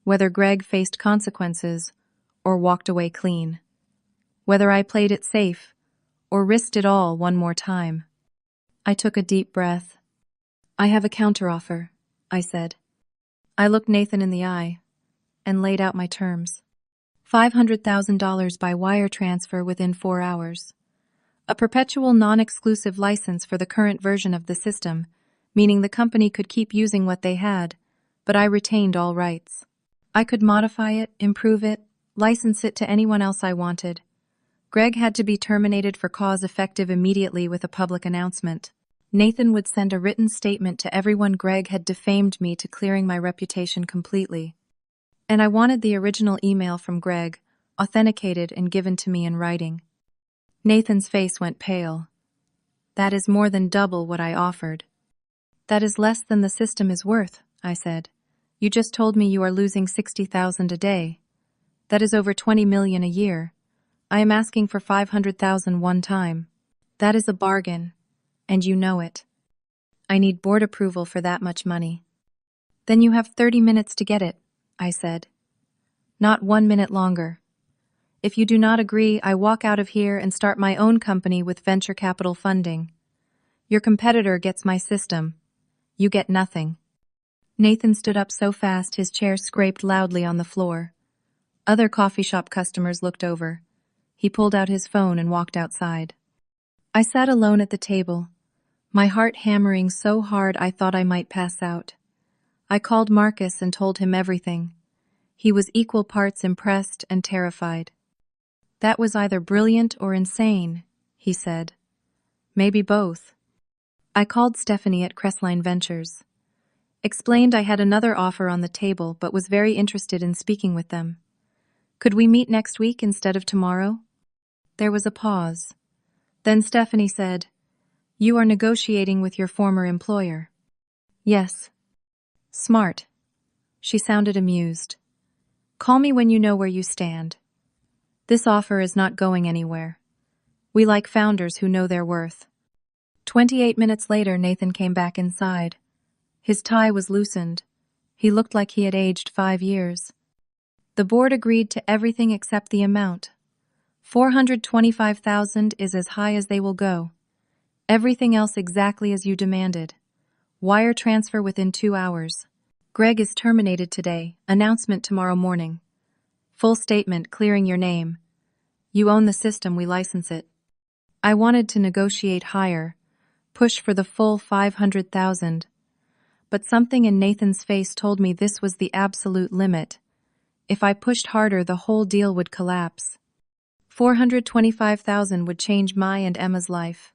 Whether Greg faced consequences or walked away clean. Whether I played it safe or risked it all one more time. I took a deep breath. I have a counteroffer, I said. I looked Nathan in the eye and laid out my terms. $500,000 by wire transfer within 4 hours. A perpetual non-exclusive license for the current version of the system, meaning the company could keep using what they had, but I retained all rights. I could modify it, improve it, license it to anyone else I wanted. Greg had to be terminated for cause effective immediately with a public announcement. Nathan would send a written statement to everyone Greg had defamed me to clearing my reputation completely. And I wanted the original email from Greg, authenticated and given to me in writing. Nathan's face went pale. That is more than double what I offered. That is less than the system is worth, I said. You just told me you are losing $60,000 a day. That is over $20 million a year. I am asking for 500,000 one time. That is a bargain, and you know it. I need board approval for that much money. Then you have 30 minutes to get it, I said. Not 1 minute longer. If you do not agree, I walk out of here and start my own company with venture capital funding. Your competitor gets my system. You get nothing. Nathan stood up so fast his chair scraped loudly on the floor. Other coffee shop customers looked over. He pulled out his phone and walked outside. I sat alone at the table, my heart hammering so hard I thought I might pass out. I called Marcus and told him everything. He was equal parts impressed and terrified. That was either brilliant or insane, he said. Maybe both. I called Stephanie at Crestline Ventures. Explained I had another offer on the table but was very interested in speaking with them. Could we meet next week instead of tomorrow? There was a pause. Then Stephanie said, "You are negotiating with your former employer." "Yes." "Smart." She sounded amused. "Call me when you know where you stand. This offer is not going anywhere. We like founders who know their worth." 28 minutes later, Nathan came back inside. His tie was loosened. He looked like he had aged 5 years. The board agreed to everything except the amount. 425,000 is as high as they will go. Everything else exactly as you demanded. Wire transfer within 2 hours. Greg is terminated today. Announcement tomorrow morning. Full statement clearing your name. You own the system, we license it. I wanted to negotiate higher, push for the full 500,000. But something in Nathan's face told me this was the absolute limit. If I pushed harder, the whole deal would collapse. 425,000 would change my and Emma's life.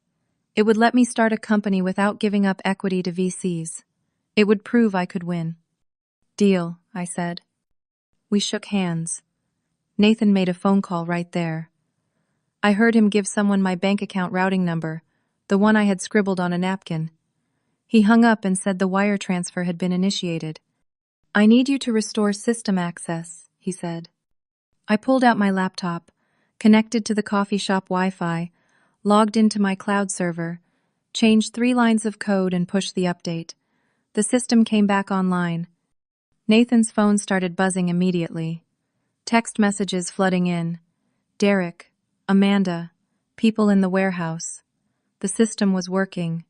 It would let me start a company without giving up equity to VCs. It would prove I could win. Deal, I said. We shook hands. Nathan made a phone call right there. I heard him give someone my bank account routing number, the one I had scribbled on a napkin. He hung up and said the wire transfer had been initiated. "I need you to restore system access," he said. I pulled out my laptop, connected to the coffee shop Wi-Fi, logged into my cloud server, changed 3 lines of code and pushed the update. The system came back online. Nathan's phone started buzzing immediately. Text messages flooding in. Derek, Amanda, people in the warehouse. The system was working.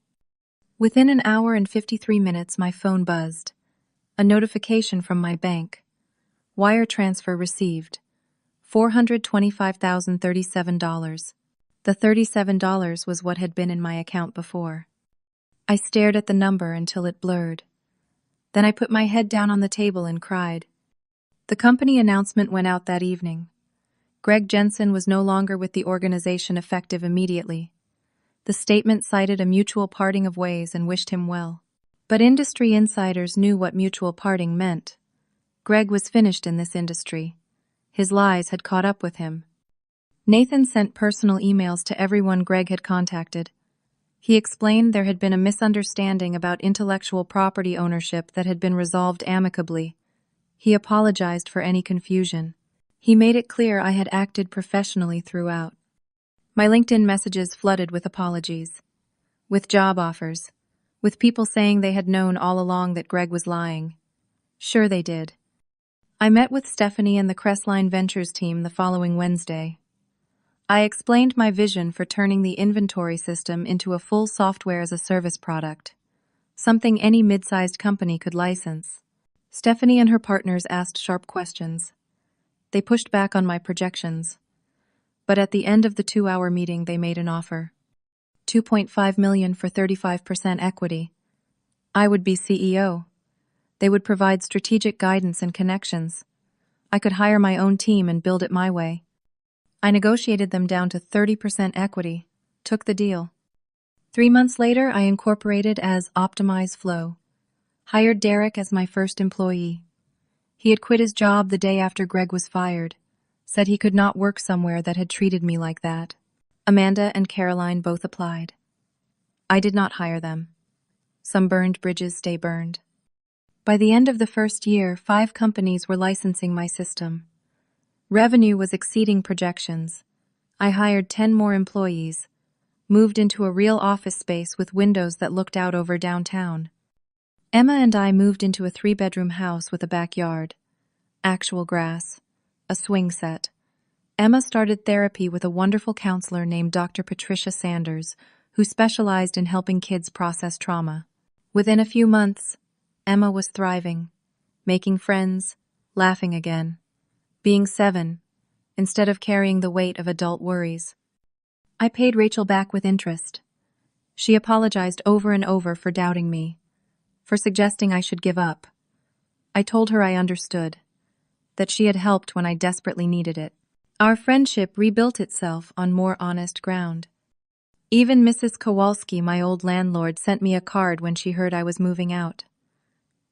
Within an hour and 53 minutes, my phone buzzed. A notification from my bank. Wire transfer received. $425,037. The $37 was what had been in my account before. I stared at the number until it blurred. Then I put my head down on the table and cried. The company announcement went out that evening. Greg Jensen was no longer with the organization effective immediately. The statement cited a mutual parting of ways and wished him well. But industry insiders knew what mutual parting meant. Greg was finished in this industry. His lies had caught up with him. Nathan sent personal emails to everyone Greg had contacted. He explained there had been a misunderstanding about intellectual property ownership that had been resolved amicably. He apologized for any confusion. He made it clear I had acted professionally throughout. My LinkedIn messages flooded with apologies, with job offers, with people saying they had known all along that Greg was lying. Sure they did. I met with Stephanie and the Crestline Ventures team the following Wednesday. I explained my vision for turning the inventory system into a full software-as-a-service product, something any mid-sized company could license. Stephanie and her partners asked sharp questions. They pushed back on my projections. But at the end of the 2-hour meeting, they made an offer. $2.5 million for 35% equity. I would be CEO. They would provide strategic guidance and connections. I could hire my own team and build it my way. I negotiated them down to 30% equity, took the deal. 3 months later, I incorporated as Optimize Flow. Hired Derek as my first employee. He had quit his job the day after Greg was fired, said he could not work somewhere that had treated me like that. Amanda and Caroline both applied. I did not hire them. Some burned bridges stay burned. By the end of the first year, 5 companies were licensing my system. Revenue was exceeding projections. I hired 10 more employees, moved into a real office space with windows that looked out over downtown. Emma and I moved into a 3-bedroom house with a backyard, actual grass, a swing set. Emma started therapy with a wonderful counselor named Dr. Patricia Sanders, who specialized in helping kids process trauma. Within a few months, Emma was thriving, making friends, laughing again, being 7, instead of carrying the weight of adult worries. I paid Rachel back with interest. She apologized over and over for doubting me, for suggesting I should give up. I told her I understood, that she had helped when I desperately needed it. Our friendship rebuilt itself on more honest ground. Even Mrs. Kowalski, my old landlord, sent me a card when she heard I was moving out.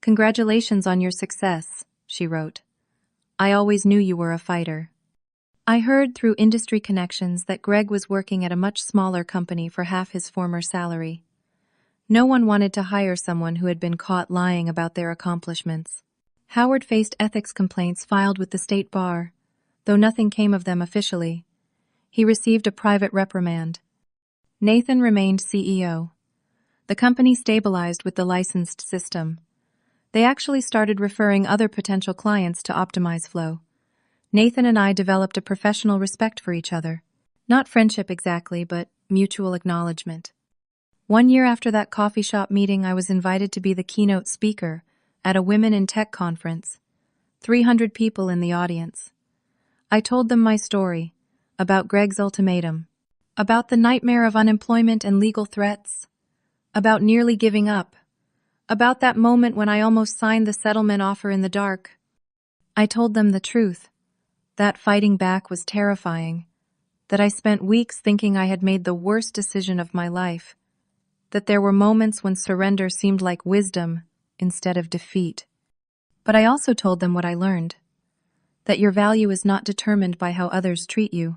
"Congratulations on your success," she wrote. "I always knew you were a fighter." I heard through industry connections that Greg was working at a much smaller company for half his former salary. No one wanted to hire someone who had been caught lying about their accomplishments. Howard faced ethics complaints filed with the state bar, though nothing came of them officially. He received a private reprimand. Nathan remained CEO. The company stabilized with the licensed system. They actually started referring other potential clients to optimize flow. Nathan and I developed a professional respect for each other. Not friendship exactly, but mutual acknowledgement. 1 year after that coffee shop meeting, I was invited to be the keynote speaker at a Women in Tech conference. 300 people in the audience. I told them my story, about Greg's ultimatum, about the nightmare of unemployment and legal threats, about nearly giving up, about that moment when I almost signed the settlement offer in the dark. I told them the truth, that fighting back was terrifying, that I spent weeks thinking I had made the worst decision of my life, that there were moments when surrender seemed like wisdom instead of defeat. But I also told them what I learned, that your value is not determined by how others treat you,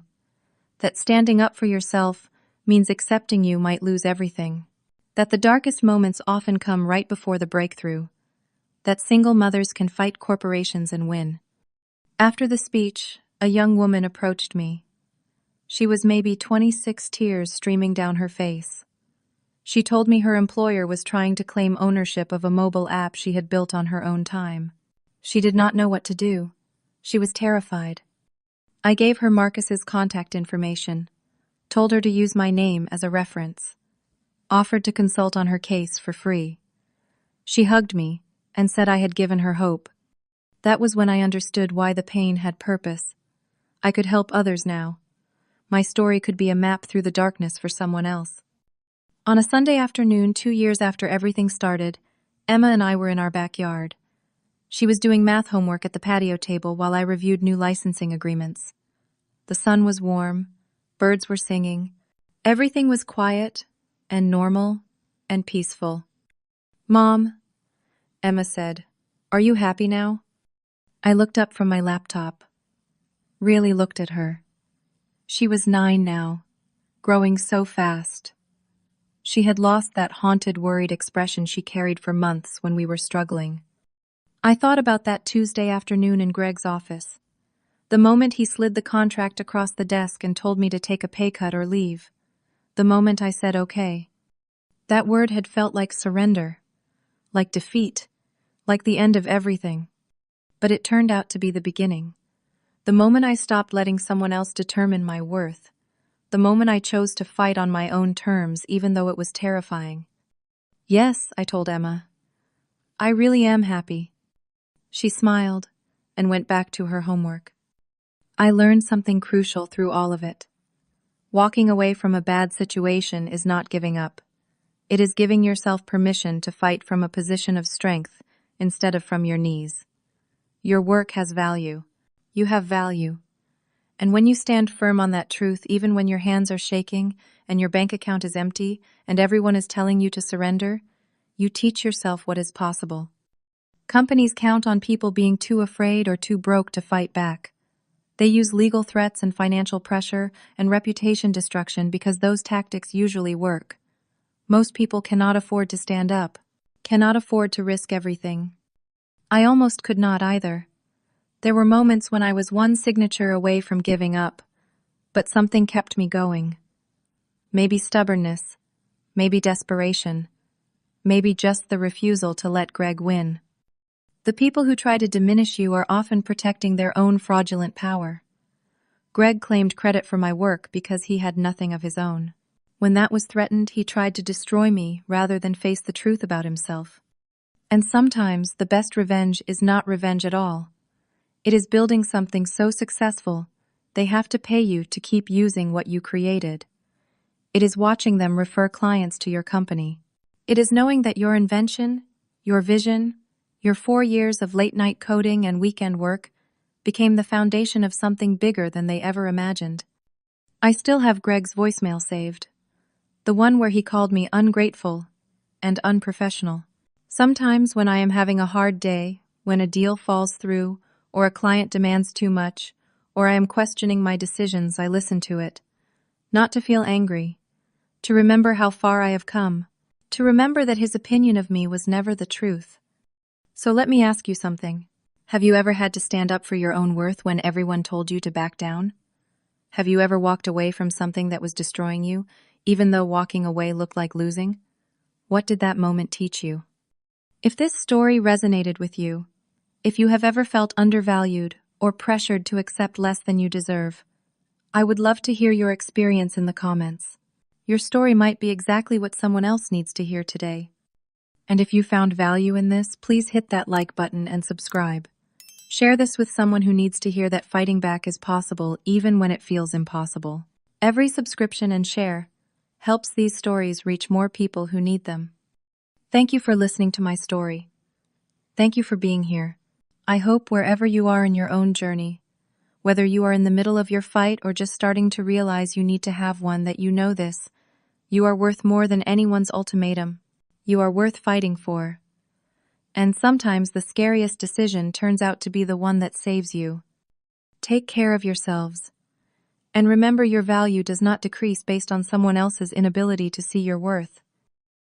that standing up for yourself means accepting you might lose everything, that the darkest moments often come right before the breakthrough, that single mothers can fight corporations and win. After the speech, a young woman approached me. She was maybe 26, tears streaming down her face. She told me her employer was trying to claim ownership of a mobile app she had built on her own time. She did not know what to do. She was terrified. I gave her Marcus's contact information, told her to use my name as a reference, offered to consult on her case for free. She hugged me and said I had given her hope. That was when I understood why the pain had purpose. I could help others now. My story could be a map through the darkness for someone else. On a Sunday afternoon, 2 years after everything started, Emma and I were in our backyard. She was doing math homework at the patio table while I reviewed new licensing agreements. The sun was warm, birds were singing. Everything was quiet and normal and peaceful. "Mom," Emma said, "are you happy now?" I looked up from my laptop, really looked at her. She was 9 now, growing so fast. She had lost that haunted, worried expression she carried for months when we were struggling. I thought about that Tuesday afternoon in Greg's office. The moment he slid the contract across the desk and told me to take a pay cut or leave. The moment I said okay. That word had felt like surrender, like defeat, like the end of everything. But it turned out to be the beginning. The moment I stopped letting someone else determine my worth. The moment I chose to fight on my own terms, even though it was terrifying. "Yes," I told Emma. "I really am happy." She smiled and went back to her homework. I learned something crucial through all of it. Walking away from a bad situation is not giving up. It is giving yourself permission to fight from a position of strength instead of from your knees. Your work has value. You have value. And when you stand firm on that truth, even when your hands are shaking and your bank account is empty and everyone is telling you to surrender, you teach yourself what is possible. Companies count on people being too afraid or too broke to fight back. They use legal threats and financial pressure and reputation destruction because those tactics usually work. Most people cannot afford to stand up, cannot afford to risk everything. I almost could not either. There were moments when I was one signature away from giving up, But something kept me going. Maybe stubbornness, maybe desperation, maybe just the refusal to let Greg win. The people who try to diminish you are often protecting their own fraudulent power. Greg claimed credit for my work because he had nothing of his own. When that was threatened, he tried to destroy me rather than face the truth about himself. And sometimes the best revenge is not revenge at all. It is building something so successful, they have to pay you to keep using what you created. It is watching them refer clients to your company. It is knowing that your invention, your vision, your 4 years of late-night coding and weekend work became the foundation of something bigger than they ever imagined. I still have Greg's voicemail saved. The one where he called me ungrateful and unprofessional. Sometimes when I am having a hard day, when a deal falls through, or a client demands too much, or I am questioning my decisions, I listen to it. Not to feel angry, to remember how far I have come, to remember that his opinion of me was never the truth. So let me ask you something. Have you ever had to stand up for your own worth when everyone told you to back down? Have you ever walked away from something that was destroying you, even though walking away looked like losing? What did that moment teach you? If this story resonated with you, if you have ever felt undervalued or pressured to accept less than you deserve, I would love to hear your experience in the comments. Your story might be exactly what someone else needs to hear today. And if you found value in this, please hit that like button and subscribe. Share this with someone who needs to hear that fighting back is possible even when it feels impossible. Every subscription and share helps these stories reach more people who need them. Thank you for listening to my story. Thank you for being here. I hope wherever you are in your own journey, whether you are in the middle of your fight or just starting to realize you need to have one, that you know this. You are worth more than anyone's ultimatum. You are worth fighting for. And sometimes the scariest decision turns out to be the one that saves you. Take care of yourselves. And remember, your value does not decrease based on someone else's inability to see your worth.